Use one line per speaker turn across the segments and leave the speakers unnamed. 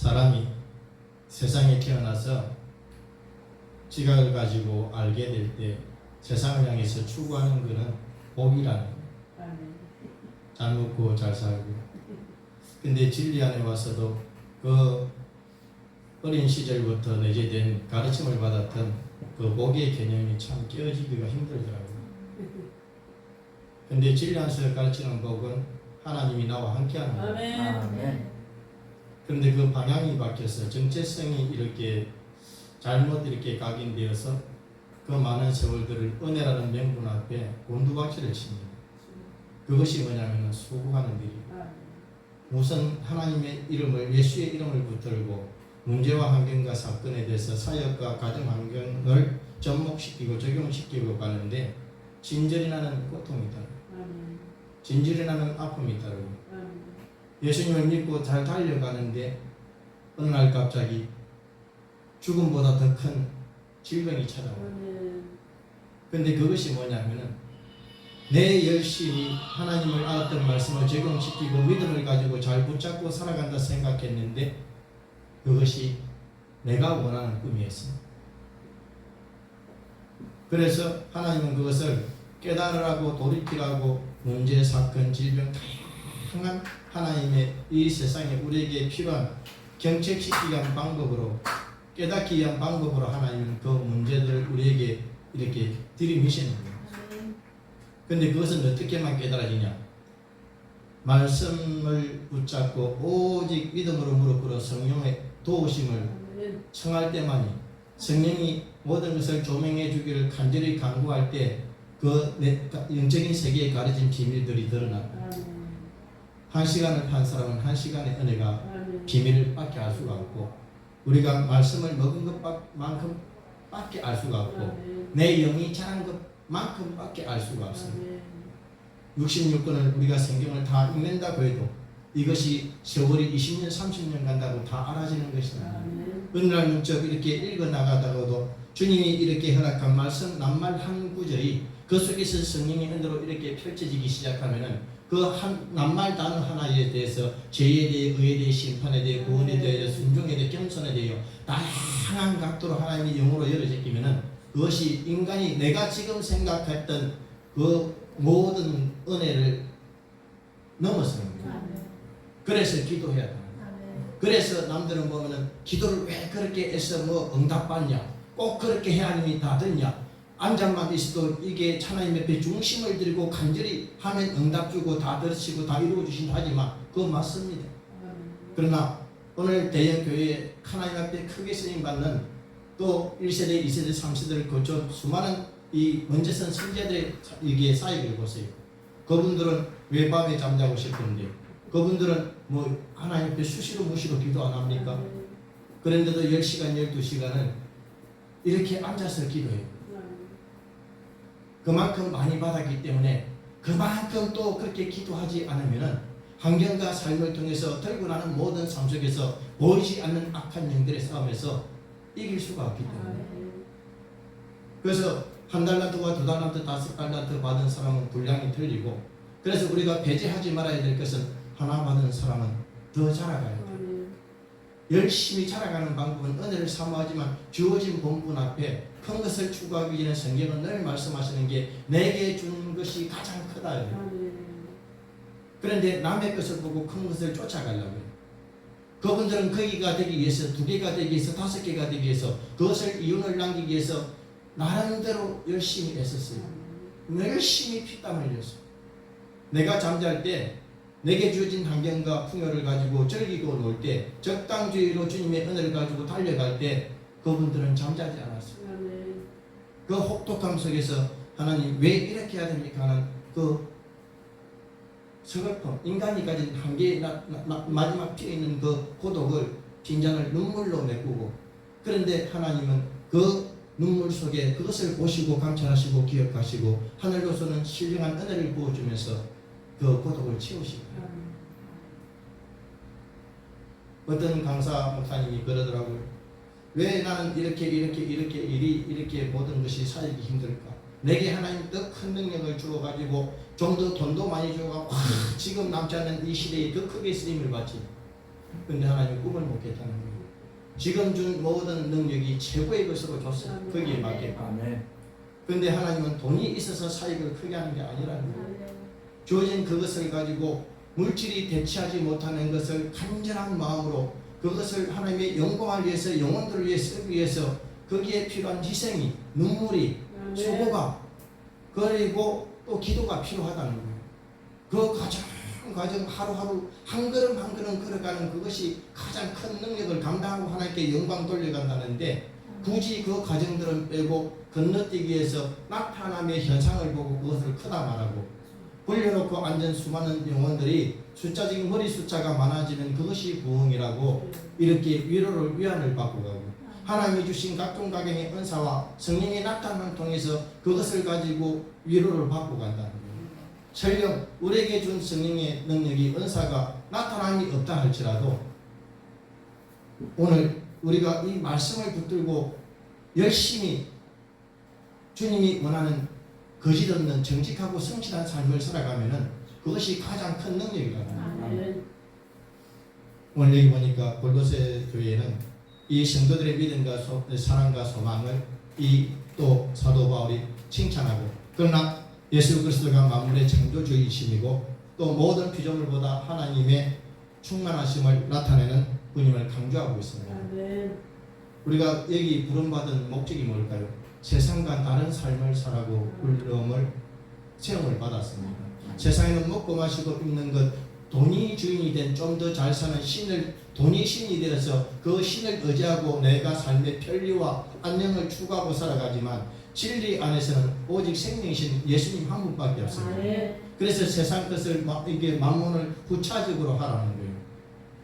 사람이 세상에 태어나서 지각을 가지고 알게 될 때 세상을 향해서 추구하는 것은 복이라는 거예요. 잘 먹고 잘 살고. 근데 진리 안에 와서도 그 어린 시절부터 내재된 가르침을 받았던 그 복의 개념이 참 깨어지기가 힘들더라고요. 근데 진리 안에서 가르치는 복은 하나님이 나와 함께하는 거예요.
아멘.
그런데 그 방향이 바뀌어서 정체성이 이렇게 잘못 이렇게 각인되어서 그 많은 세월들을 은혜라는 명분 앞에 곤두박질을 칩니다. 그것이 뭐냐면 수고하는 일이에요. 우선 하나님의 이름을, 예수의 이름을 붙들고 문제와 환경과 사건에 대해서 사역과 가정 환경을 접목시키고 적용시키고 가는데 진절이 나는 고통이 있다. 진절이 나는 아픔이 있다고. 예수님을 믿고 잘 달려가는데 어느 날 갑자기 죽음보다 더 큰 질병이 찾아와요. 근데 그것이 뭐냐면은 내 열심히 하나님을 알았던 말씀을 적용시키고 믿음을 가지고 잘 붙잡고 살아간다 생각했는데 그것이 내가 원하는 꿈이었습니다. 그래서 하나님은 그것을 깨달으라고 돌이키라고 문제, 사건, 질병 다양한 하나님의 이 세상에 우리에게 필요한 경책시키기 위한 방법으로 깨닫기 위한 방법으로 하나님은 그 문제들을 우리에게 이렇게 들이미시는 거예요. 근데 그것은 어떻게만 깨달아지냐? 말씀을 붙잡고 오직 믿음으로 무릎 꿇어 성령의 도우심을 청할 때만이 성령이 모든 것을 조명해 주기를 간절히 간구할 때 그 영적인 세계에 가려진 비밀들이 드러납니다. 한 시간을 한 사람은 한 시간의 은혜가 비밀을 밖에 알 수가 없고 우리가 말씀을 먹은 것만큼 밖에 알 수가 없고 내 영이 자란 것만큼 밖에 알 수가 없습니다. 66권을 우리가 성경을 다 읽는다고 해도 이것이 세월이 20년 30년 간다고 다 알아지는 것이 아닙니다. 어느 날 문적 이렇게 읽어나가다가도 주님이 이렇게 허락한 말씀 낱말 한 구절이 그 속에서 성령의 은혜로 이렇게 펼쳐지기 시작하면은 그 한 낱말 단어 하나에 대해서 죄에 대해, 의에 대해, 심판에 대해, 구원에 대해, 순종에 대해, 겸손에 대해 다양한 각도로 하나님이 영으로 열어제끼면은 그것이 인간이 내가 지금 생각했던 그 모든 은혜를 넘어서는 거예요. 그래서 기도해야 돼요. 그래서 남들은 보면은 기도를 왜 그렇게 애써 뭐 응답받냐, 꼭 그렇게 해야 하나님이 다 듣냐, 앉아만 있어도 이게 하나님 앞에 중심을 들이고 간절히 하면 응답 주고 다 들으시고 다 이루어 주신다 하지만 그건 맞습니다. 그러나 오늘 대형 교회에 하나님 앞에 크게 쓰임 받는 또 1세대, 2세대, 3세대를 거쳐 수많은 이 먼저선 선지자들의 이게 사역을 보세요. 그분들은 왜 밤에 잠자고 싶은데 그분들은 뭐 하나님 앞에 수시로 무시로 기도 안 합니까? 그런데도 10시간, 12시간을 이렇게 앉아서 기도해요. 그만큼 많이 받았기 때문에 그만큼 또 그렇게 기도하지 않으면은 환경과 삶을 통해서 들고 나는 모든 삶 속에서 보이지 않는 악한 영들의 싸움에서 이길 수가 없기 때문에 그래서 한 달란트와 두 달란트, 5달란트 받은 사람은 분량이 틀리고 그래서 우리가 배제하지 말아야 될 것은 하나 받은 사람은 더 자라가야 돼요. 열심히 자라가는 방법은 은혜를 사모하지만 주어진 본분 앞에 큰 것을 추구하기 전에 성경은 늘 말씀하시는 게 내게 준 것이 가장 크다. 그런데 남의 것을 보고 큰 것을 쫓아가려고 해요. 그분들은 거기가 되기 위해서 2개가 되기 위해서 5개가 되기 위해서 그것을 이윤을 남기기 위해서 나름대로 열심히 애썼어요. 열심히 피땀 흘렸어요. 내가 잠잘 때 내게 주어진 환경과 풍요를 가지고 즐기고 놀 때 적당주의로 주님의 은혜를 가지고 달려갈 때 그분들은 잠자지 않았어요. 그 혹독함 속에서 하나님 왜 이렇게 해야 됩니까 하는 그 서글픔, 인간이 가진 한계의 마지막 피에 있는 그 고독을 빈잔을 눈물로 메꾸고 그런데 하나님은 그 눈물 속에 그것을 보시고 감찰하시고 기억하시고 하늘로서는 신령한 은혜를 부어주면서 그 고독을 채우시고 어떤 강사 목사님이 그러더라고요. 왜 나는 이렇게 모든 것이 사역이 힘들까? 내게 하나님 더 큰 능력을 주어가지고 좀 더 돈도 많이 주어가고 지금 남지 않는 이 시대에 더 크게 쓰임을 받지. 근데 하나님 꿈을 못 깼다는 거예요. 지금 준 모든 능력이 최고의 것으로 줬어요. 거기에 맞게.
아멘.
근데 하나님은 돈이 있어서 사역을 크게 하는 게 아니라는 거예요. 주어진 그것을 가지고 물질이 대체하지 못하는 것을 간절한 마음으로 그것을 하나님의 영광을 위해서 영혼들을 위해 쓰기 위해서 거기에 필요한 희생이 눈물이 수고가 그리고 또 기도가 필요하다는 거예요. 그 과정 하루하루 한 걸음 한 걸음 걸어가는 그것이 가장 큰 능력을 감당하고 하나님께 영광 돌려간다는데 굳이 그 과정들은 빼고 건너뛰기 위해서 나타남의 현상을 보고 그것을 크다 말하고 불려놓고 앉은 수많은 영혼들이 숫자적인 머리 숫자가 많아지면 그것이 부흥이라고 이렇게 위로를 위안을 받고 가고 하나님이 주신 각종 각양의 은사와 성령의 나타남을 통해서 그것을 가지고 위로를 받고 간다는 거예요. 설령 우리에게 준 성령의 능력이 은사가 나타남이 없다 할지라도 오늘 우리가 이 말씀을 붙들고 열심히 주님이 원하는 거짓 없는 정직하고 성실한 삶을 살아가면은 그것이 가장 큰 능력이라는 거예요. 오늘 여기 보니까 골로새 교회는 이 성도들의 믿음과 사랑과 소망을 이 또 사도 바울이 칭찬하고 그러나 예수 그리스도가 만물의 창조주이심이고 또 모든 피조물보다 하나님의 충만하심을 나타내는 분임을 강조하고 있습니다. 우리가 여기 부름받은 목적이 뭘까요? 세상과 다른 삶을 살아고 부름을 체험을 받았습니다. 세상에는 먹고 마시고 입는 것 돈이 주인이 된 좀 더 잘 사는 신을 돈이 신이 되어서 그 신을 의지하고 내가 삶의 편리와 안녕을 추구하고 살아가지만 진리 안에서는 오직 생명이신 예수님 한 분밖에 없습니다. 그래서 세상 것을 이게 만몬을 후차적으로 하라는 거예요.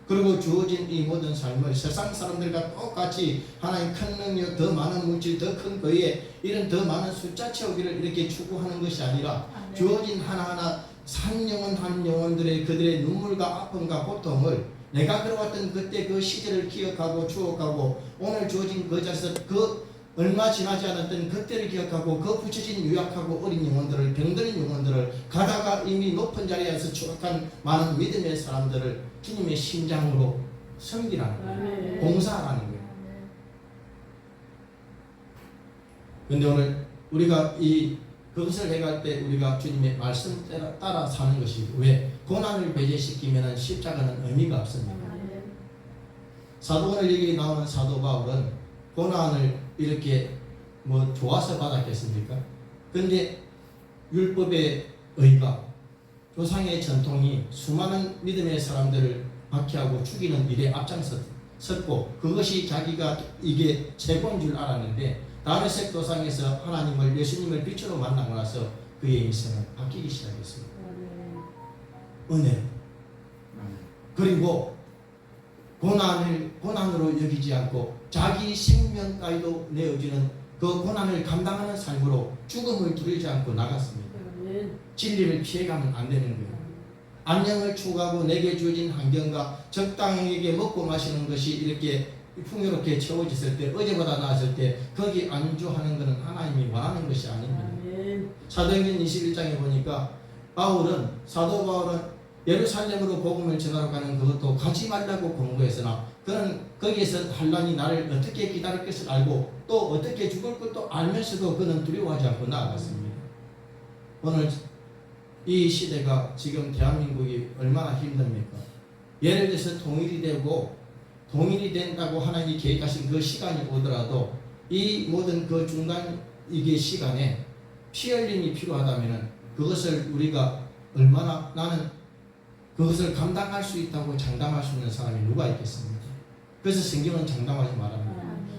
그리고 주어진 이 모든 삶을 세상 사람들과 똑같이 하나님 큰 능력, 더 많은 물질, 더 큰 거에 이런 더 많은 숫자 채우기를 이렇게 추구하는 것이 아니라 주어진 하나하나 한 영혼 한 영혼들의 그들의 눈물과 아픔과 고통을 내가 걸어왔던 그때 그 시절을 기억하고 추억하고 오늘 주어진 그 자리에서 그 얼마 지나지 않았던 그때를 기억하고 그 붙여진 유약하고 어린 영혼들을 병드는 영혼들을 가다가 이미 높은 자리에서 추억한 많은 믿음의 사람들을 주님의 심장으로 섬기라는 거예요. 봉사하라는 거예요. 그런데 오늘 우리가 그것을 해갈 때 우리가 주님의 말씀 따라 사는 것이 왜? 고난을 배제시키면 십자가는 의미가 없습니다. 사도원을 여기 나오는 사도 바울은 고난을 이렇게 좋아서 받았겠습니까? 그런데 율법의 의가 조상의 전통이 수많은 믿음의 사람들을 박해하고 죽이는 일에 앞장섰고 그것이 자기가 이게 최고인 줄 알았는데 다메섹 도상에서 하나님을 예수님을 빛으로 만나고 나서 그의 인생은 바뀌기 시작했습니다. 은혜 그리고 고난으로 여기지 않고 자기 생명까지도 내어주는 그 고난을 감당하는 삶으로 죽음을 두려지 않고 나갔습니다. 진리를 피해가면 안 되는 거예요. 안녕을 추구하고 내게 주어진 환경과 적당하게 먹고 마시는 것이 이렇게 풍요롭게 채워졌을 때 어제보다 나았을 때 거기 안주하는 것은 하나님이 원하는 것이 아닙니다. 사도행전 21장에 보니까 사도 바울은 예루살렘으로 복음을 전하러 가는 그것도 가지 말라고 권고했으나 그는 거기에서 환난이 나를 어떻게 기다릴 것을 알고 또 어떻게 죽을 것도 알면서도 그는 두려워하지 않고 나아갔습니다. 오늘 이 시대가 지금 대한민국이 얼마나 힘듭니까? 예를 들어서 통일이 된다고 하나님이 계획하신 그 시간이 오더라도 이 모든 그 중간 이게 시간에 피 흘림이 필요하다면 그것을 우리가 얼마나 나는 그것을 감당할 수 있다고 장담할 수 있는 사람이 누가 있겠습니까? 그래서 성경은 장담하지 말합니다.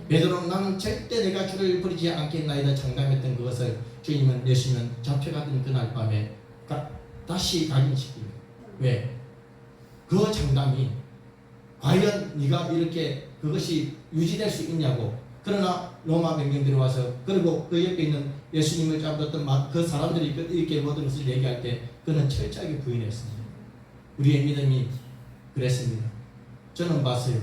베드로는 나는 절대 내가 주를 버리지 않겠나이다 장담했던 그것을 주님은 내시면 잡혀가던 그날 밤에 다시 각인시킵니다. 왜? 그 장담이 과연 네가 이렇게 그것이 유지될 수 있냐고. 그러나 로마 병경들이 와서 그리고 그 옆에 있는 예수님을 잡았던 그 사람들이 이렇게 모든 것을 얘기할 때 그는 철저하게 부인했습니다. 우리의 믿음이 그랬습니다. 저는 봤어요.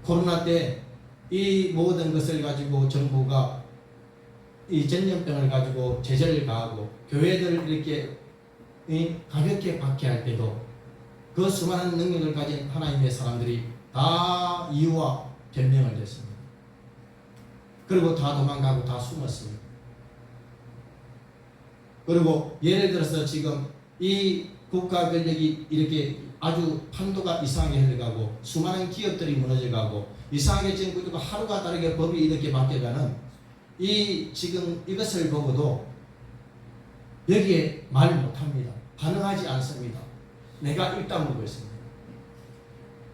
코로나 때 이 모든 것을 가지고 정부가 이 전염병을 가지고 제재를 가하고 교회들을 이렇게 가볍게 박해할 때도 그 수많은 능력을 가진 하나님의 사람들이 다 이유와 변명을 냈습니다. 그리고 다 도망가고 다 숨었습니다. 그리고 예를 들어서 지금 이 국가 권력이 이렇게 아주 판도가 이상하게 흘러가고 수많은 기업들이 무너져가고 이상하게 지금 그리고 하루가 다르게 법이 이렇게 바뀌어가는 이 지금 이것을 보고도 여기에 말 못합니다. 반응하지 않습니다. 내가 일단 보고 있습니다.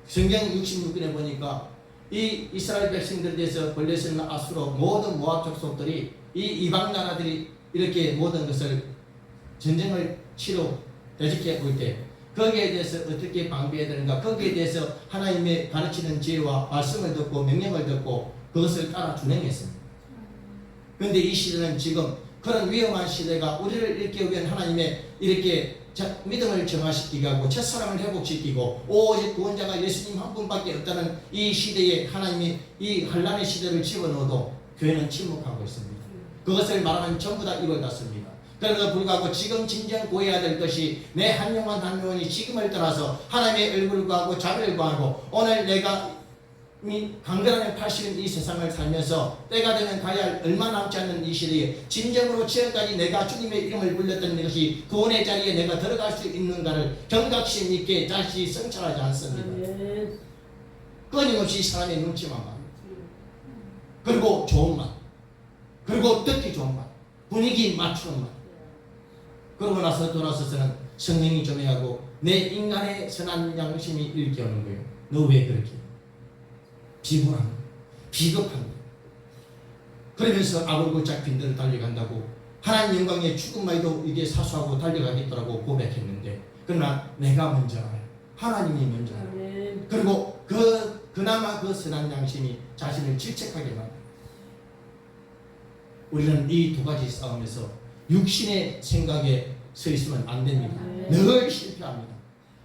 성경 66편에 보니까 이 이스라엘 백성들에 대해서 블레셋 아수로 모든 모압 족속들이 이 이방 나라들이 이렇게 모든 것을 전쟁을 치러 대적해 볼 때 거기에 대해서 어떻게 방비해야 되는가, 거기에 대해서 하나님의 가르치는 지혜와 말씀을 듣고 명령을 듣고 그것을 따라 준행했습니다. 그런데 이 시대는 지금 그런 위험한 시대가 우리를 이렇게 위한 하나님의 이렇게 믿음을 정화시키게 하고 첫사랑을 회복시키고 오직 구원자가 예수님 한 분밖에 없다는 이 시대에 하나님이 이 환란의 시대를 집어넣어도 교회는 침묵하고 있습니다. 그것을 말하면 전부 다 입을 닫습니다. 그러나 불구하고 지금 진정 구해야 될 것이 내 한 영혼 한 영혼이 지금을 떠나서 하나님의 얼굴을 구하고 자비를 구하고 오늘 내가 강건한 80인 이 세상을 살면서 때가 되면 가야 할 얼마 남지 않는 이 시대에 진정으로 지금까지 내가 주님의 이름을 불렀던 것이 구원의 자리에 내가 들어갈 수 있는가를 경각심 있게 다시 성찰하지 않습니다. 끊임없이 사람의 눈치만 봐. 그리고 좋은 말, 그리고 듣기 좋은 말, 분위기 맞추는 말. 그러고 나서 돌아서서는 성령이 조명하고 내 인간의 선한 양심이 일깨우는 거예요. 너 왜 그렇게 비굴한 거, 비겁한 거. 그러면서 아골골짝 빈대로 달려간다고 하나님 영광의 죽음만도 이게 사수하고 달려가겠더라고 고백했는데 그러나 내가 먼저 알아요. 하나님이 먼저 알아요. 그리고 그나마 그 선한 양심이 자신을 질책하게 만들어요. 우리는 이 두 가지 싸움에서 육신의 생각에 서 있으면 안 됩니다. 늘 실패합니다.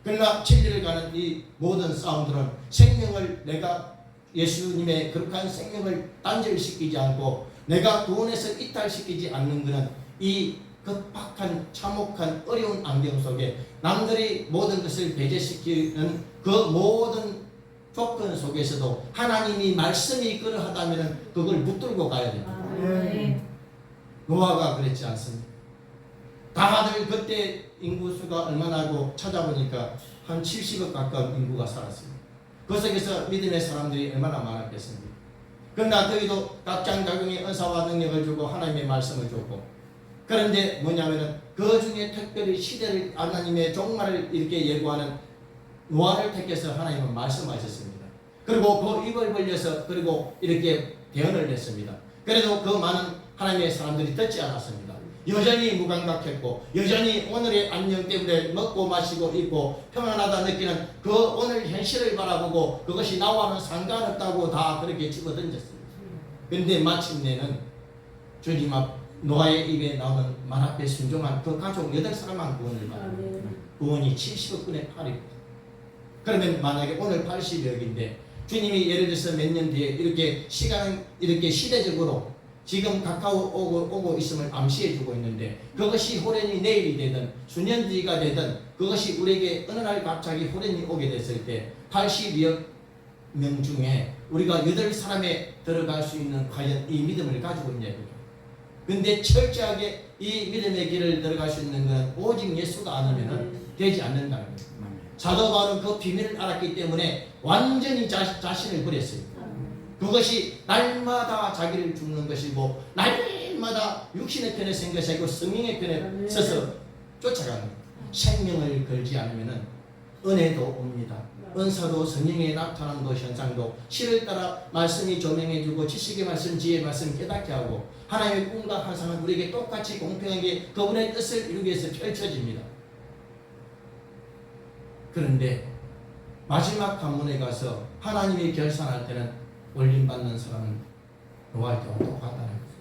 그러나 진리를 가는 이 모든 싸움들은 생명을 내가 예수님의 거룩한 생명을 단절시키지 않고 내가 구원에서 이탈시키지 않는 것은 이 급박한 참혹한 어려운 안경 속에 남들이 모든 것을 배제시키는 그 모든 조건 속에서도 하나님이 말씀이 그러하다면 그걸 붙들고 가야 됩니다. 노아가 그랬지 않습니까? 다들 그때 인구수가 얼마나 하고 찾아보니까 한 70억 가까운 인구가 살았습니다. 그 속에서 믿음의 사람들이 얼마나 많았겠습니까? 그러나 그에도 각장작용의 은사와 능력을 주고 하나님의 말씀을 주고 그런데 뭐냐면은 그 중에 특별히 시대를 하나님의 종말을 이렇게 예고하는 노아를 택해서 하나님은 말씀하셨습니다. 그리고 그 입을 벌려서 그리고 이렇게 대언을 했습니다. 그래도 그 많은 하나님의 사람들이 듣지 않았습니다. 여전히 무감각했고 여전히 오늘의 안녕 때문에 먹고 마시고 입고 평안하다 느끼는 그 오늘 현실을 바라보고 그것이 나와는 상관없다고 다 그렇게 집어던졌습니다. 그런데 마침내는 주님 앞 노아의 입에 나오는 말 앞에 순종한 그 가족 8사람만 구원을 받습니다. 구원이 70억분의 8입니다. 그러면 만약에 오늘 80억인데 주님이 예를 들어서 몇 년 뒤에 이렇게 시간은 이렇게 시대적으로 지금 가까워 오고 있음을 암시해주고 있는데 그것이 호련히 내일이 되든 수년 뒤가 되든 그것이 우리에게 어느 날 갑자기 호련히 오게 됐을 때 82억 명 중에 우리가 8사람에 들어갈 수 있는 과연 이 믿음을 가지고 있냐고요. 근데 철저하게 이 믿음의 길을 들어갈 수 있는 건 오직 예수가 아니면 되지 않는다는 거예요. 사도 바울은 그 비밀을 알았기 때문에 완전히 자신을 버렸어요. 그것이 날마다 자기를 죽는 것이고 날마다 육신의 편에 쓴 것이 아니고 성령의 편에 서서 쫓아가는 거예요. 생명을 걸지 않으면 은혜도 옵니다. 은사도 성령의 나타남도 현상도 실을 따라 말씀이 조명해주고 지식의 말씀, 지혜의 말씀 깨닫게 하고 하나님의 꿈과 환상은 우리에게 똑같이 공평하게 그분의 뜻을 이루기 위해서 펼쳐집니다. 그런데 마지막 관문에 가서 하나님이 결산할 때는 올림받는 사람은 노아할 때와 똑같다는 거죠.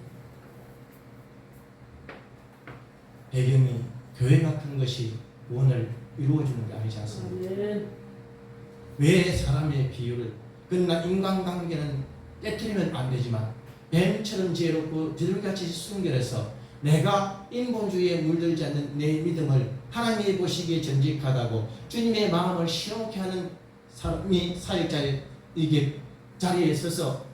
배경이 교회 같은 것이 구원을 이루어주는 게 아니지 않습니까? 왜 사람의 비유를 그러나 인간관계는 깨트리면 안 되지만 뱀처럼 지혜롭고 비둘기같이 순결해서 내가 인본주의에 물들지 않는 내 믿음을 하나님이 보시기에 정직하다고 주님의 마음을 시원케 하는 사람이 사역자의 이게 자리에 서서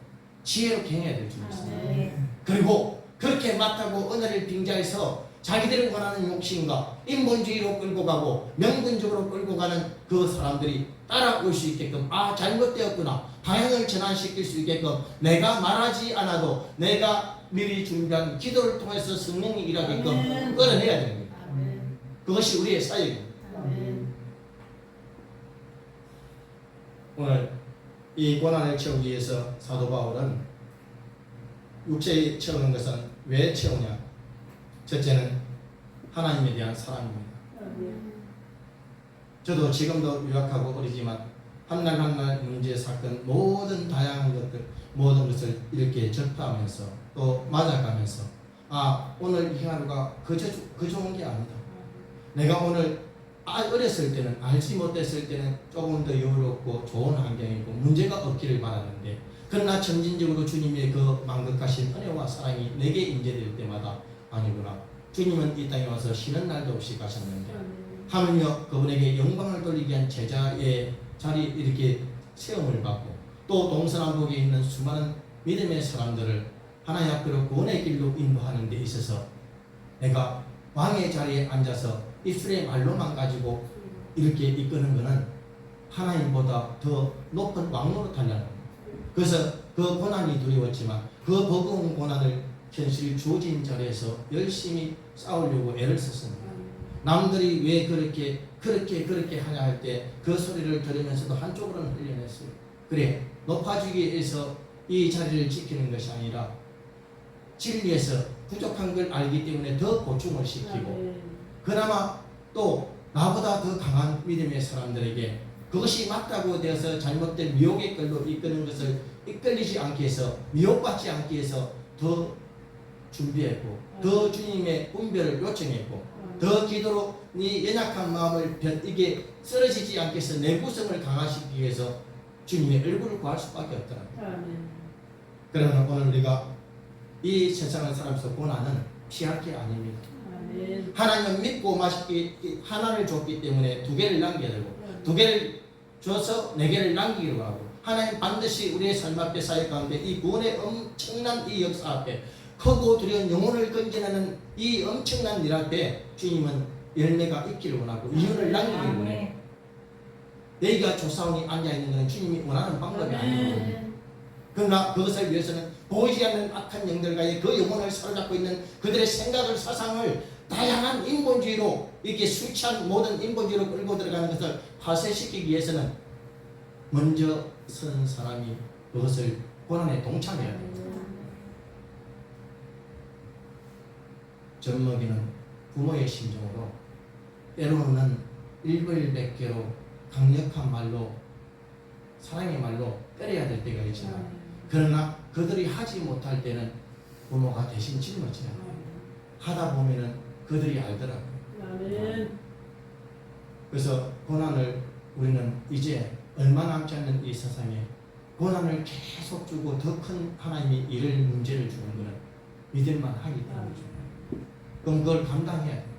지혜롭게 행해야 될 줄 믿습니다. 그리고 그렇게 맡하고 언어를 빙자해서 자기들이 원하는 욕심과 인본주의로 끌고 가고 명분적으로 끌고 가는 그 사람들이 따라올 수 있게끔 잘못되었구나 방향을 전환시킬 수 있게끔 내가 말하지 않아도 내가 미리 준비한 기도를 통해서 성령이 일하게끔 끌어내야 됩니다. 그것이 우리의 사역입니다. 오늘 이 고난을 채우기 위해서 사도 바울은 육체에 채우는 것은 왜 채우냐? 첫째는 하나님에 대한 사랑입니다. 저도 지금도 유학하고 어리지만 한날 한날 문제, 사건, 모든 다양한 것들, 모든 것을 이렇게 접하면서 또 맞아가면서 오늘 이 하루가 그 좋은 게 아니다. 내가 오늘 어렸을 때는 알지 못했을 때는 조금 더 여유롭고 좋은 환경이고 문제가 없기를 바랐는데 그러나 점진적으로 주님의 그 만극하신 은혜와 사랑이 내게 임재될 때마다 아니구나. 주님은 이 땅에 와서 쉬는 날도 없이 가셨는데 하물며 그분에게 영광을 돌리기 위한 제자의 자리 이렇게 세움을 받고 또 동서남북에 있는 수많은 믿음의 사람들을 하나님 앞으로 구원의 길로 인도하는 데 있어서 내가 왕의 자리에 앉아서 입술의 말로만 가지고 이렇게 이끄는 것은 하나님보다 더 높은 왕노릇 하려는 겁니다. 그래서 그 고난이 두려웠지만 그 버거운 고난을 현실 주어진 자리에서 열심히 싸우려고 애를 썼습니다. 남들이 왜 그렇게 하냐 할 때 그 소리를 들으면서도 한쪽으로는 흘려냈어요. 그래 높아지기 위해서 이 자리를 지키는 것이 아니라 진리에서 부족한 걸 알기 때문에 더 보충을 시키고 그나마 또 나보다 더 강한 믿음의 사람들에게 그것이 맞다고 되어서 잘못된 미혹의 끌로 이끄는 것을 이끌리지 않게 해서 미혹받지 않게 해서 더 준비했고 더 주님의 분별을 요청했고 더 기도로 네 연약한 마음을 이게 쓰러지지 않게 해서 내 구성을 강화시키기 위해서 주님의 얼굴을 구할 수밖에 없더라고요. 그러나 오늘 우리가 이 세상을 살면서 고난은 피할 게 아닙니다. 하나님은 믿고 마시기 하나를 줬기 때문에 두 개를 남겨야 되고 두 개를 줘서 네 개를 남기기로 하고 하나님 반드시 우리의 삶 앞에 사역 가운데 이 구원의 엄청난 이 역사 앞에 크고 두려운 영혼을 건져내는 이 엄청난 일 앞에 주님은 열매가 있기를 원하고 이윤을 남기기를 원해요. 너희가 조사원이 앉아있는 것은 주님이 원하는 방법이 아니에요. 그러나 그것을 위해서는 보이지 않는 악한 영들과의 그 영혼을 사로잡고 있는 그들의 생각을 사상을 다양한 인본주의로 이렇게 술 취한 모든 인본주의로 끌고 들어가는 것을 파쇄시키기 위해서는 먼저 선 사람이 그것을 고난에 동참해야 됩니다. 젖먹이는 부모의 심정으로 때로는 일벌백계로 강력한 말로 사랑의 말로 때려야 될 때가 있지만 그러나 그들이 하지 못할 때는 부모가 대신 짊어져야 돼요. 하다 보면은 그들이 알더라고요. 그래서 고난을 우리는 이제 얼마 남지 않는 이 세상에 고난을 계속 주고 더 큰 하나님이 이를 문제를 주는 것은 믿을만 하기 때문이죠. 그럼 그걸 감당해야 돼요.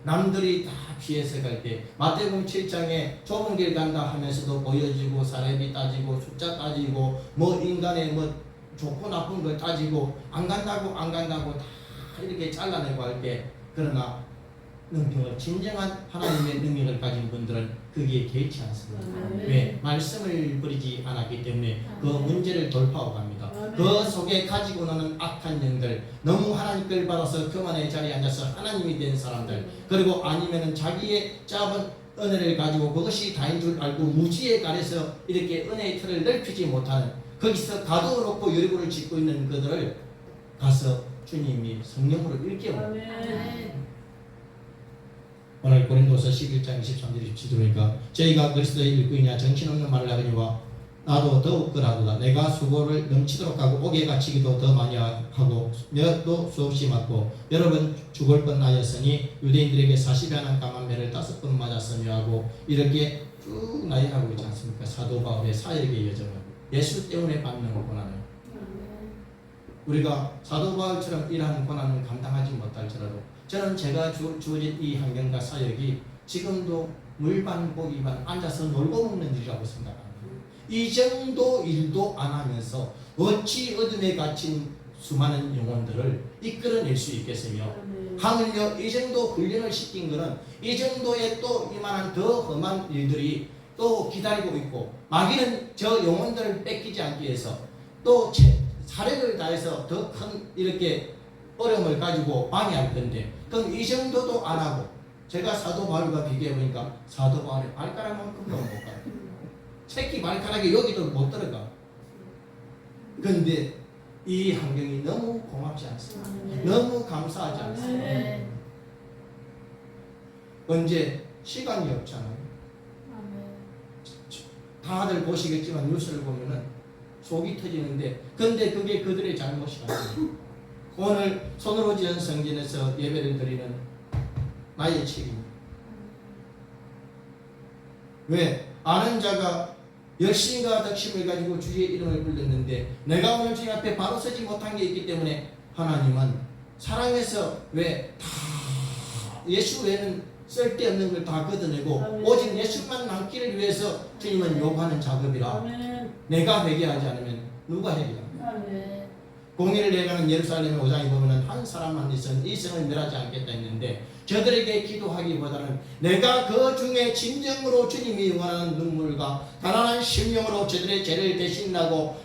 남들이 다 피해서 갈 때 마태복음 7장에 좁은 길 간다 하면서도 보여지고 사례비 따지고 숫자 따지고 뭐 인간의 뭐 좋고 나쁜 걸 따지고 안 간다고 다 이렇게 잘라내고 할 때 그러나 능력을 진정한 하나님의 능력을 가진 분들은 거기에 개의치 않습니다. 왜? 말씀을 버리지 않았기 때문에 그 문제를 돌파하고 갑니다. 그 속에 가지고 나는 악한 영들 너무 하나님 걸 받아서 그만의 자리에 앉아서 하나님이 된 사람들 그리고 아니면은 자기의 짧은 은혜를 가지고 그것이 다인 줄 알고 무지에 가려서 이렇게 은혜의 틀을 넓히지 못하는 거기서 가두어 놓고 여리고를 짓고 있는 그들을 가서 주님이 성령으로 일깨워요. 오늘 고린도서 11장 23절 27절이니까 저희가 그리스도의 일꾼이냐 정신없는 말을 하거니와 나도 더욱 그러하도다. 내가 수고를 넘치도록 하고 옥에 갇히기도 더 많이 하고 몇도 수없이 맞고 여러 번 죽을 뻔하였으니 유대인들에게 40여 한 강한 매를 5번 맞았으며 하고 이렇게 쭉 나열하고 있지 않습니까? 사도 바울의 사역의 여정을 예수 때문에 받는 고난을 우리가 사도 바울처럼 이러한 고난을 감당하지 못할지라도 저는 제가 주어진 이 환경과 사역이 지금도 물반 고기반 앉아서 놀고 먹는 일이라고 생각합니다. 이 정도 일도 안 하면서 어찌 어둠에 갇힌 수많은 영혼들을 이끌어낼 수 있겠으며, 하물며 이 정도 훈련을 시킨 것은 이 정도의 또 이만한 더 험한 일들이 또 기다리고 있고, 마귀는 저 영혼들을 뺏기지 않기 위해서 또 사력을 다해서 더 큰 이렇게 어려움을 가지고 방해할 건데, 그럼 이 정도도 안 하고, 제가 사도 바울과 비교해 보니까 사도 바울의 발가락만큼도 못 가요. 새끼 발가락이 여기도 못 들어가. 그런데 이 환경이 너무 고맙지 않습니까? 너무 감사하지 않습니까? 언제 시간이 없잖아요. 다들 보시겠지만 뉴스를 보면은 속이 터지는데, 근데 그게 그들의 잘못이 아니에요. 오늘 손으로 지은 성전에서 예배를 드리는 나의 책임입니다. 왜? 아는 자가 열심과 덕심을 가지고 주의 이름을 불렀는데 내가 오늘 주님 앞에 바로 서지 못한 게 있기 때문에 하나님은 사랑해서 왜 다 예수 외에는 쓸데없는 걸 다 걷어내고 오직 예수만 남기를 위해서 주님은 요구하는 작업이라, 내가 회개하지 않으면 누가 회개합니까? 공의를 내가는 예루살렘의 5장에 보면은 한 사람만 있으면 이 성을 멸하지 않겠다 했는데, 저들에게 기도하기보다는 내가 그 중에 진정으로 주님이 원하는 눈물과 가난한 심령으로 저들의 죄를 대신하고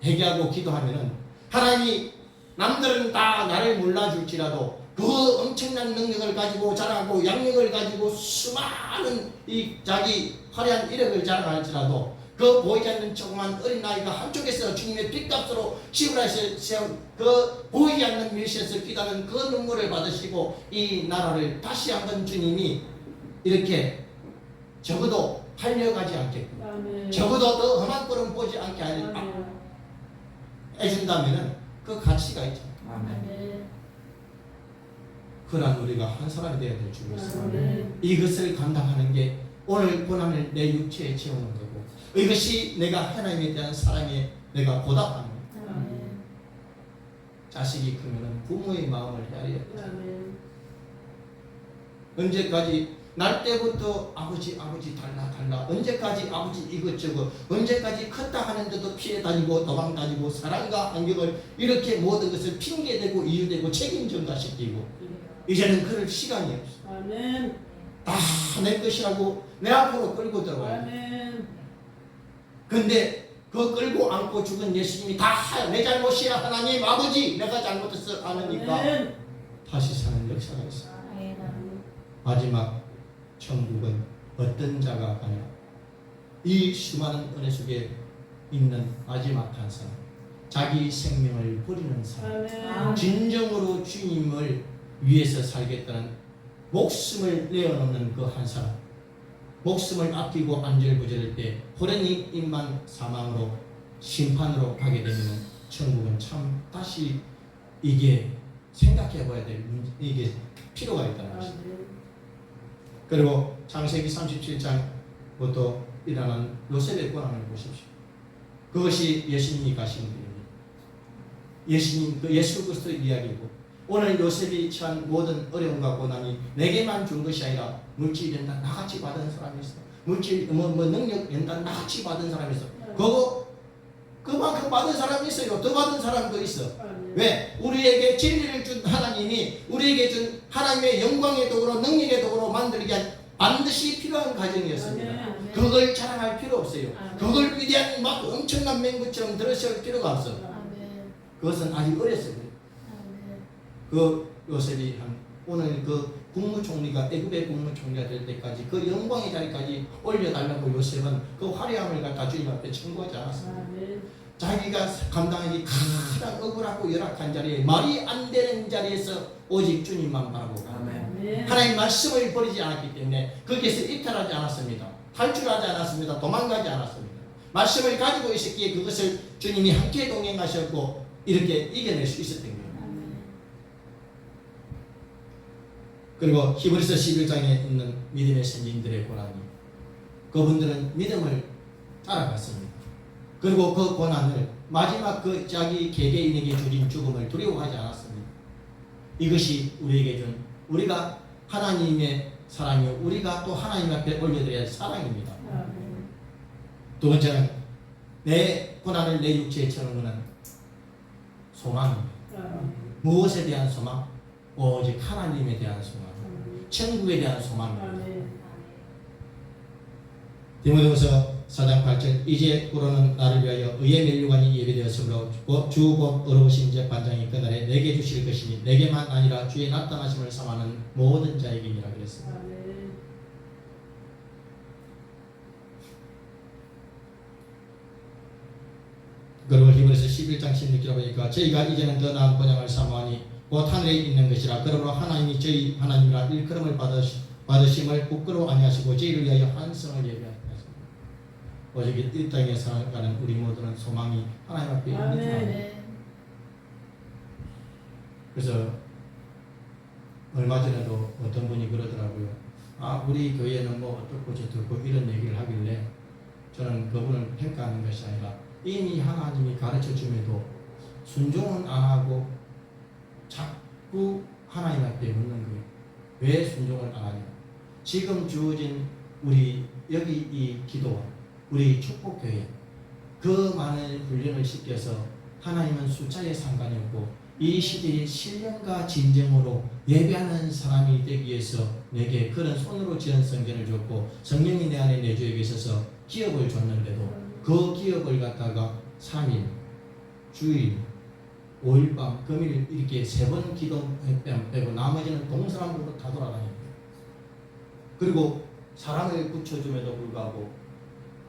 회개하고 기도하면은, 하나님이 남들은 다 나를 몰라줄지라도 그 엄청난 능력을 가지고 자랑하고 양력을 가지고 수많은 이 자기 화려한 이력을 자랑할지라도 그 보이지 않는 조그만 어린아이가 한쪽에서 주님의 핏값으로 시브라에서 그 보이지 않는 밀시에서 기다는 그 눈물을 받으시고 이 나라를 다시 한번 주님이 이렇게 적어도 팔려가지 않겠고, 적어도 더 험한 꼴은 보지 않게 해준다면 그 가치가 있잖아요. 그러한 우리가 한 사람이 되어야 될 줄 믿습니다. 이것을 감당하는 게 오늘 고난을 내 육체에 채우는 거고, 이것이 내가 하나님에 대한 사랑에 내가 보답하는 거예요. 자식이 크면 부모의 마음을 헤아려야 돼요. 언제까지 날 때부터 아버지 달라 언제까지 아버지 이것저것, 언제까지 컸다 하는데도 피해 다니고 도망 다니고 사랑과 안경을 이렇게 모든 것을 핑계대고 이유대고 책임 전가시키고, 이제는 그럴 시간이 없어. 다 내 것이라고 내 앞으로 끌고 들어와야 돼. 근데 그 끌고 안고 죽은 예수님이 다 내 잘못이야 하나님 아버지 내가 잘못했어 하니까 다시 사는 역사가 있어. 마지막 천국은 어떤 자가 가냐? 이 수많은 은혜 속에 있는 마지막 한 사람, 자기 생명을 버리는 사람, 진정으로 주님을 위해서 살겠다는 목숨을 내어놓는 그 한 사람, 목숨을 아끼고 안절부절할 때 호련히만 사망으로 심판으로 가게 되면 천국은 참 다시 이게 생각해 봐야 될 이게 필요가 있다는 것입니다. 그리고 창세기 37장부터 일어난 요셉의 고난을 보십시오. 그것이 예수님이 가신 길입니다. 예수님, 그 예수 그리스도의 이야기고, 오늘 요셉이 처한 모든 어려움과 고난이 내게만 준 것이 아니라 물질 연단 나같이 받은 사람이 있어. 물질 능력 연단 나같이 받은 사람이 있어. 그만큼 받은 사람이 있어요. 더 받은 사람도 있어. 왜? 우리에게 진리를 준 하나님이 우리에게 준 하나님의 영광의 도구로 능력의 도구로 만들기 위한 반드시 필요한 과정이었습니다. 그걸 자랑할 필요 없어요. 그걸 위대한 막 엄청난 맹구처럼 들으실 필요가 없어. 그것은 아직 어렸어요. 그 요셉이 오늘 그 국무총리가 애굽의 국무총리가 될 때까지 그 영광의 자리까지 올려달라고 요셉은 그 화려함을 갖다 주님 앞에 청구하지 않았습니다. 자기가 감당하기 가장 억울하고 열악한 자리에, 말이 안 되는 자리에서 오직 주님만 바라보고 하나님 말씀을 버리지 않았기 때문에 거기에서 이탈하지 않았습니다. 탈출하지 않았습니다. 도망가지 않았습니다. 말씀을 가지고 있었기에 그것을 주님이 함께 동행하셨고 이렇게 이겨낼 수 있었던 거예요. 그리고 히브리서 11장에 있는 믿음의 선진들의 고난이, 그분들은 믿음을 따라갔습니다. 그리고 그 고난을 마지막 그 자기 개개인에게 주신 죽음을 두려워하지 않았습니다. 이것이 우리에게 준 우리가 하나님의 사랑이요 우리가 또 하나님 앞에 올려드려야 할 사랑입니다. 두 번째는 내 고난을 내 육체에 채우는 것은 소망입니다. 무엇에 대한 소망? 오직 하나님에 대한 소망, 천국에 대한 소망입니다. 디모데후서 4장 8절 이제 그러는 나를 위하여 의의 면류관이 예배되었으므로 주 곧 의로우신 재판장이 그날에 내게 주실 것이니 내게만 아니라 주의 나타나심을 삼하는 모든 자에게니라 그랬습니다. 그리고 히브리서 11장 16절에 보니까 저희가 이제는 더 나은 본향을 사모하니 곧 하늘에 있는 것이라. 그러므로 하나님이 저희 하나님이라 일컬음을 받으심을 부끄러워 아니하시고 저희를 위하여 한성을 예비하셨습니다. 오직 이 땅에 살아가는 우리 모두는 소망이 하나님 앞에 있는 줄 압니다. 그래서 얼마 전에도 어떤 분이 그러더라고요. 우리 교회는 뭐 어떻고 저떻고 이런 얘기를 하길래 저는 그분을 평가하는 것이 아니라 이미 하나님이 가르쳐 줌에도 순종은 안 하고 자꾸 하나님 앞에 묻는 거예요. 왜 순종을 안 하냐? 지금 주어진 우리 여기 이 기도원, 우리 축복교회 그 많은 훈련을 시켜서 하나님은 숫자에 상관이 없고 이 시대의 신령과 진정으로 예배하는 사람이 되기 위해서 내게 그런 손으로 지은 성전을 줬고 성령이 내 안에 내주에 계셔서 기업을 줬는데도 그 기업을 갖다가 3일, 주일, 5일 밤, 금일 이렇게 3번 기도 빼고 나머지는 동서남북으로 다 돌아다닙니다. 그리고 사람을 붙여줌에도 불구하고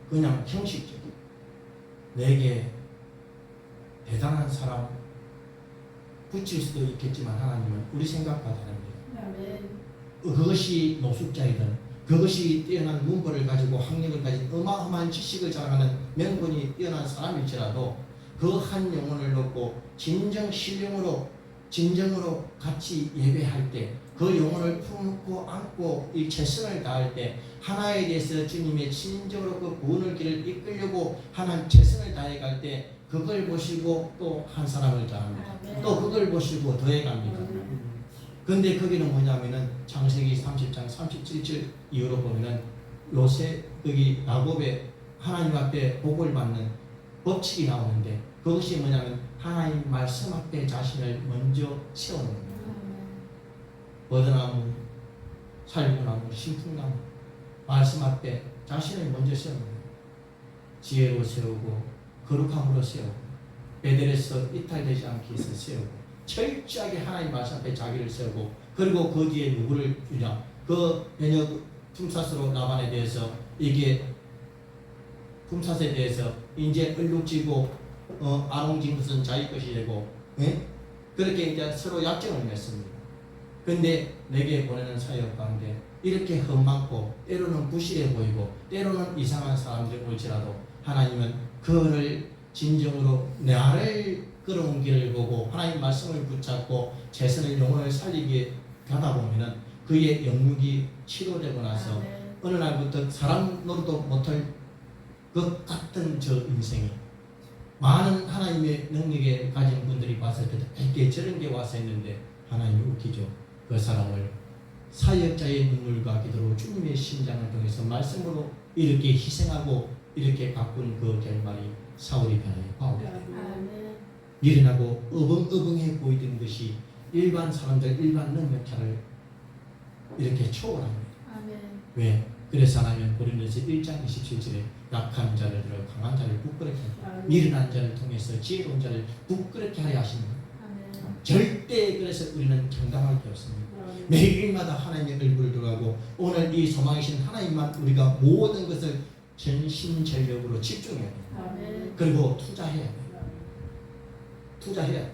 그냥 형식적인 내게 대단한 사람 붙일 수도 있겠지만 하나님은 우리 생각과 다릅니다. 그것이 노숙자이든 그것이 뛰어난 문벌을 가지고 학력을 가진 어마어마한 지식을 자랑하는 명분이 뛰어난 사람일지라도 그 한 영혼을 놓고 진정 신령으로 진정으로 같이 예배할 때 그 영혼을 품고 안고 이 최선을 다할 때 하나에 대해서 주님의 진정으로 그 구원의 길을 이끌려고 하나님 최선을 다해 갈 때 그걸 보시고 또 한 사람을 더합니다. 또 그걸 보시고 더해갑니다. 근데 거기는 뭐냐면은 창세기 30장 37절 이후로 보면은 요셉 거기 야곱의 하나님 앞에 복을 받는 법칙이 나오는데 그것이 뭐냐면 하나님 말씀 앞에 자신을 먼저 세우는 겁니다. 버드나무, 살구나무, 신풍나무 말씀 앞에 자신을 먼저 세우는 겁니다. 지혜로 세우고 거룩함으로 세우고 베델에서 이탈되지 않게 해서 세우고 철저하게 하나님 말씀 앞에 자기를 세우고 그리고 그 뒤에 누구를 주냐 그 베녀 품삿으로 라반에 대해서 이게 품삿에 대해서 이제 얼룩지고 아롱진 것은 자기 것이 되고 그렇게 이제 서로 약정을 맺습니다. 근데 내게 보내는 사역 가운데 이렇게 험많고 때로는 부실해 보이고 때로는 이상한 사람들이 올지라도 하나님은 그를 진정으로 나를 끌어온 길을 보고 하나님 말씀을 붙잡고 최선을 영혼을 살리기에 가다 보면은 그의 영육이 치료되고 나서 어느 날부터 사람 노릇도 못할 것 같은 저 인생이 많은 하나님의 능력에 가진 분들이 봤을 때 이렇게 저런 게 와서 했는데 하나님이 웃기죠. 그 사람을 사역자의 눈물과 기도로 주님의 심장을 통해서 말씀으로 이렇게 희생하고 이렇게 가꾼 그 결말이 사울이 변하여 바울이 일어나고 어벙어벙해 보이던 것이 일반 사람들 일반 능력자를 이렇게 초월합니다. 왜? 그래서 하나님은 고린도서 1장 27절에 약한 자를 들어 강한 자를 부끄럽게 하고 미련한 자를 통해서 지혜로운 자를 부끄럽게 하려 하십니다. 절대 그래서 우리는 경감할 게 없습니다. 매일마다 하나님의 얼굴을 돌아가고 오늘 이 소망이신 하나님만 우리가 모든 것을 전심전력으로 집중해야 돼요. 그리고 투자해야 돼요. 투자해야 돼요.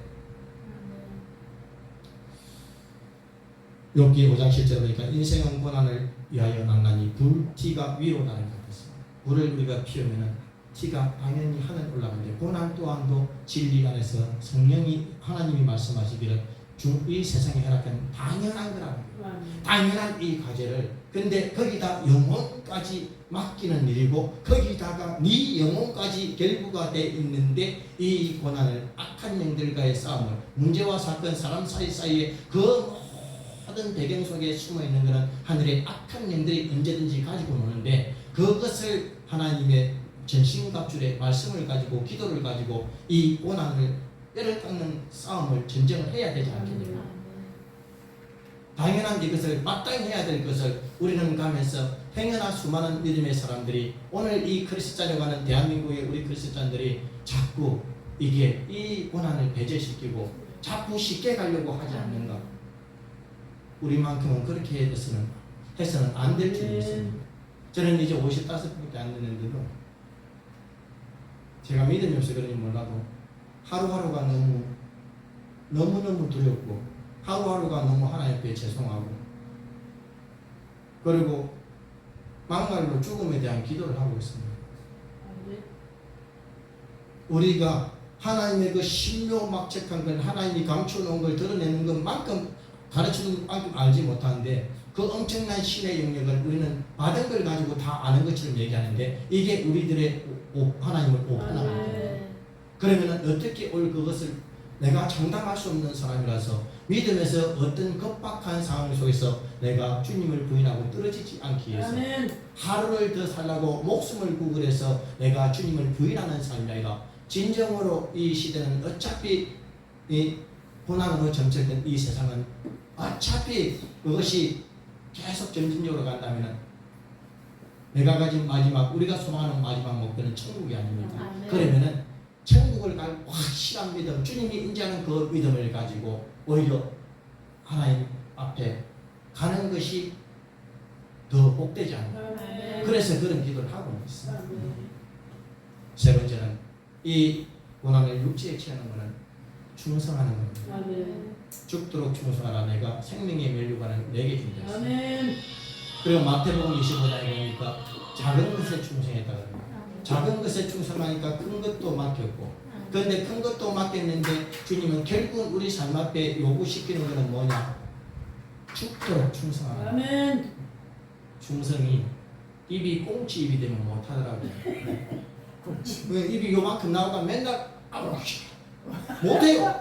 욥기 5장 10절에 보니까 인생은 고난을 위하여 난나니 불티가 위로 나는 것 같습니다. 불을 우리가 피우면은 티가 당연히 하늘 올라가는데 고난 또한도 진리 안에서 성령이 하나님이 말씀하시기를 이 세상에 허락한 당연한 거라는 거예요. 당연한 이 과제를 근데 거기다 영혼까지 맡기는 일이고 거기다가 네 영혼까지 결부가 돼 있는데 이 고난을 악한 영들과의 싸움을 문제와 사건 사람 사이에 그 모든 배경 속에 숨어 있는 것은 하늘의 악한 영들이 언제든지 가지고 노는데 그것을 하나님의 전신갑줄의 말씀을 가지고 기도를 가지고 이 고난을 뼈를 깎는 싸움을 전쟁을 해야 되지 않겠느냐. 당연한 이것을 마땅히 해야 될 것을 우리는 가면서 행여나 수많은 믿음의 사람들이 오늘 이 크리스찬이라는 대한민국의 우리 크리스찬들이 자꾸 이게 이 고난을 배제시키고 자꾸 쉽게 가려고 하지 않는가. 우리만큼은 그렇게 해서는 안 될 줄 믿습니다. 저는 이제 55밖에 안 됐는데도 제가 믿음이 없어 그런지 몰라도 하루하루가 너무너무 두렵고 하루하루가 너무 하나님 앞에 죄송하고 그리고 막말로 죽음에 대한 기도를 하고 있습니다. 우리가 하나님의 그 신묘막측한 걸 하나님이 감춰놓은 걸 드러내는 것만큼 가르치는 것만큼 알지 못하는데 그 엄청난 신의 영역을 우리는 받은 걸 가지고 다 아는 것처럼 얘기하는데 이게 우리들의 하나님을 오판합니다. 그러면 어떻게 그것을 내가 장담할 수 없는 사람이라서 믿음에서 어떤 급박한 상황 속에서 내가 주님을 부인하고 떨어지지 않기 위해서 하루를 더 살라고 목숨을 구걸해서 내가 주님을 부인하는 삶이 아니라 진정으로 이 시대는 어차피 이 고난으로 점철된 이 세상은 어차피 그것이 계속 점진적으로 간다면 내가 가진 마지막 우리가 소망하는 마지막 목표는 천국이 아닙니다. 그러면은 천국을 갈 확실한 믿음, 주님이 인지하는 그 믿음을 가지고 오히려 하나님 앞에 가는 것이 더 복되지 않나. 그래서 그런 기도를 하고 있습니다. 세 번째는 이 고난을 육체에 취하는 것은 충성하는 겁니다. 죽도록 충성하라 내가 생명의 면류관을 내게 준다. 그리고 마태복음 25장에 보니까 작은 것에 충성했다 그럽니다. 작은 것에 충성하니까 큰 것도 맡겼고 그런데 큰 것도 맡겼는데 주님은 결국 우리 삶 앞에 요구시키는 것은 뭐냐? 죽도록 충성하라. 충성이 입이 꽁치 입이 되면 못하더라고요. 입이 요만큼 나오가 맨날 못해요.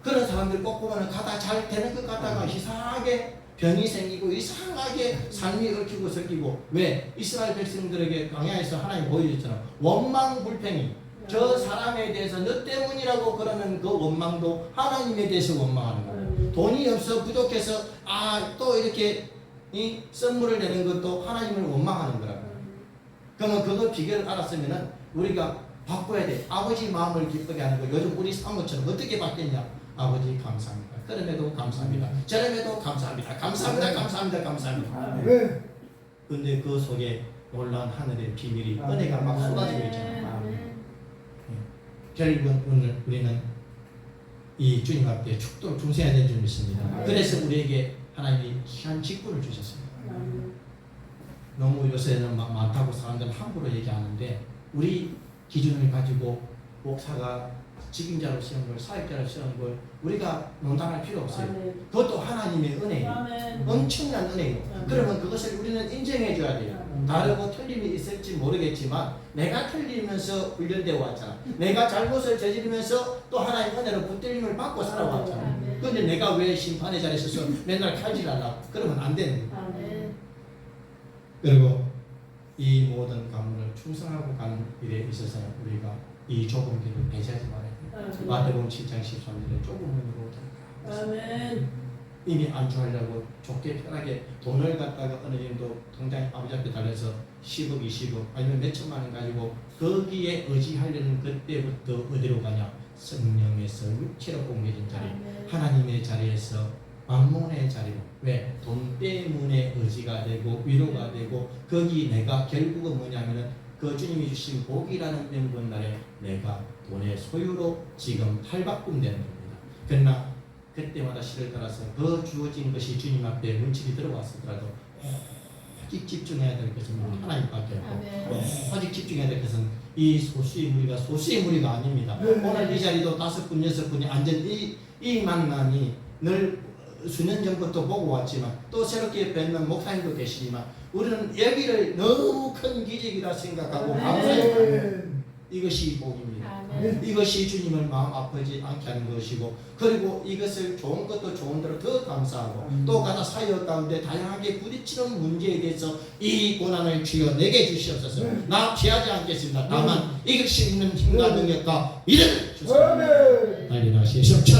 그런 사람들 꼭 보면 가다 잘 되는 것 같다가 이상하게 병이 생기고 이상하게 삶이 얽히고 설키고 왜? 이스라엘 백성들에게 광야에서 하나님 보여줬잖아. 원망불평이 저 사람에 대해서 너 때문이라고 그러는 그 원망도 하나님에 대해서 원망하는 거예요. 돈이 없어 부족해서 또 이렇게 이 선물을 내는 것도 하나님을 원망하는 거라고. 그러면 그거 비결을 알았으면은 우리가 바꿔야 돼. 아버지 마음을 기쁘게 하는 거. 요즘 우리 사모처럼 어떻게 바뀌었냐? 아버지 감사합니다. 그럼에도 감사합니다. 저럼에도 감사합니다. 감사합니다. 근데 그 속에 놀라운 하늘의 비밀이 은혜가 막 쏟아지고 있잖아요. 결국은 오늘 우리는 이 주님 앞에 축도를 충성해야 되는 줄 믿습니다. 그래서 우리에게 하나님이 귀한 직분을 주셨습니다. 너무 요새는 많다고 사람들은 함부로 얘기하는데 우리 기준을 가지고 목사가 직임자로 쓰는 걸 사역자로 쓰는 걸 우리가 농담할 필요 없어요. 그것도 하나님의 은혜예요. 엄청난 은혜예요. 그러면 그것을 우리는 인정해 줘야 돼요. 다르고 틀림이 있을지 모르겠지만 내가 틀리면서 훈련되어 왔잖아. 내가 잘못을 저지르면서 또 하나님 은혜로 붙들림을 받고 살아왔잖아. 그런데 내가 왜 심판의 자리에 서서 맨날 칼질하려고 그러면 안 되는 거예요. 그리고 이 모든 가문을 충성하고 가는 일에 있어서 우리가 이 좁은 길을 배제하지 말아야 돼요. 마태복음 7장 13절에 좁은 문으로 들어가. 이미 안주하려고 좋게 편하게 돈을 갖다가 어느 정도 통장에 아버지 앞에 달려서 10억, 20억 아니면 몇 천만 원 가지고 거기에 의지하려는 그때부터 어디로 가냐? 성령에서 육체로 옮겨진 자리, 하나님의 자리에서 만몬의 자리로. 왜? 돈 때문에 의지가 되고 위로가 되고 거기 내가 결국은 뭐냐면은 그 주님이 주신 복이라는 명분날에 내가 돈의 소유로 지금 탈바꿈되는 겁니다. 그러나 그때마다 시를 따라서 그 주어진 것이 주님 앞에 문책이 들어왔었더라도 오직 집중해야 될 것은 하나님밖에 없고 오직 집중해야 될 것은 이 소수의 무리가 소수의 무리가 아닙니다. 오늘 이 자리도 5분, 6분이 앉은 이 만남이 늘 수년 전부터 보고 왔지만 또 새롭게 뵙는 목사님도 계시지만 우리는 여기를 너무 큰 기적이라 생각하고 감사해요. 이것이 복입니다. 이것이 주님을 마음 아프지 않게 하는 것이고, 그리고 이것을 좋은 것도 좋은 대로 더 감사하고, 또 가다 사역 가운데 다양하게 부딪히는 문제에 대해서 이 고난을 주여 내게 주시옵소서. 나 피하지 않겠습니다. 다만 이길 수 있는 힘과 능력과 믿음을 주소서. 난리 나시옵소서.